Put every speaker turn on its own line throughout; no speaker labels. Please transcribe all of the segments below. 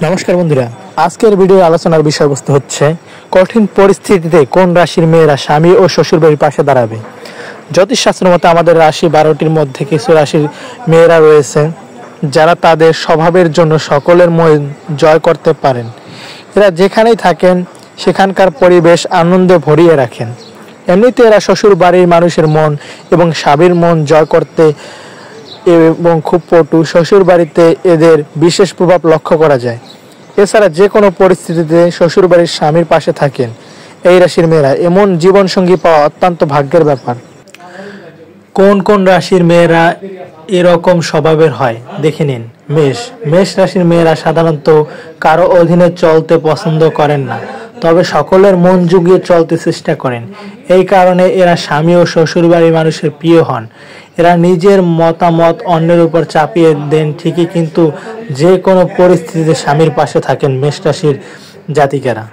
নমস্কার বন্ধুরা, আজকের ভিডিও আলোচনার বিষয়বস্তু হচ্ছে কঠিন পরিস্থিতিতে কোন রাশির মেয়েরা স্বামী ও শ্বশুরবাড়ির পাশে দাঁড়াবে। জ্যোতিষশাস্ত্র মতে আমাদের রাশি 12টির মধ্যে কিছু রাশির মেয়েরা রয়েছে যারা তাদের স্বভাবের জন্য সকলের মন জয় করতে পারেন। এরা যেখানেই থাকেন সেখানকার পরিবেশ আনন্দে ভরিয়ে রাখেন। এমনিতে এরা শ্বশুর বাড়ির মানুষের মন এবং স্বামীর মন জয় করতে এবং খুব পটু। শ্বশুর বাড়িতে এদের বিশেষ প্রভাব লক্ষ্য করা যায়। এছাড়া যে কোনো পরিস্থিতিতে শ্বশুরবাড়ির স্বামীর পাশে থাকেন এই রাশির মেয়েরা। এমন জীবনসঙ্গী পাওয়া অত্যন্ত ভাগ্যের ব্যাপার। কোন কোন রাশির মেয়েরা এরকম স্বভাবের হয় দেখে নিন। মেষ রাশির মেয়েরা সাধারণত কারো অধীনে চলতে পছন্দ করেন না, তবে সকলের মন জুগিয়ে চলতে চেষ্টা করেন। এই কারণে এরা স্বামী ও শ্বশুরবাড়ির মানুষের প্রিয় হন। এরা নিজের মতামত অন্যের উপর চাপিয়ে দেন ঠিকই, কিন্তু যে কোনো পরিস্থিতিতে স্বামীর পাশে থাকেন মেষ রাশির জাতিকারা।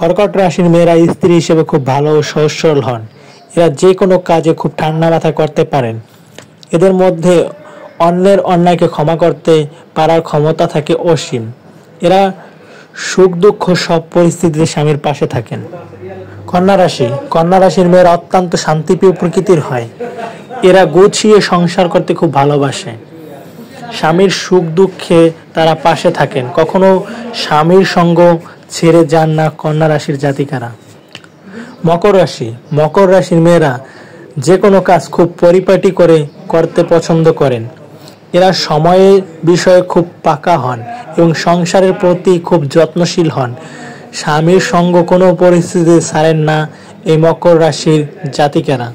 কর্কট রাশির মেয়েরা স্ত্রী হিসেবে খুব ভালো ও সহজ সরল হন। এরা যে কোনো কাজে খুব ঠান্ডা মাথায় করতে পারেন। এদের মধ্যে অন্যের অন্যায়কে ক্ষমা করতে পারার ক্ষমতা থাকে অসীম। এরা সুখ দুঃখ সব পরিস্থিতিতে স্বামীর পাশে থাকেন। কন্যা রাশির মেয়েরা অত্যন্ত শান্তিপ্রিয় প্রকৃতির হয়। এরা গুছিয়ে সংসার করতে খুব ভালোবাসে। স্বামীর সুখ দুঃখে তারা পাশে থাকেন, কখনো স্বামীর সঙ্গ ছেড়ে যান না কন্যা রাশির জাতিকারা। মকর রাশির মেয়েরা যে কোনো কাজ খুব পরিপাটি করে করতে পছন্দ করেন। এরা সময়ের বিষয়ে খুব পাকা হন এবং সংসারের প্রতি খুব যত্নশীল হন। স্বামীর সঙ্গ কোনো পরিস্থিতিতে ছাড়েন না এই মকর রাশির জাতিকারা।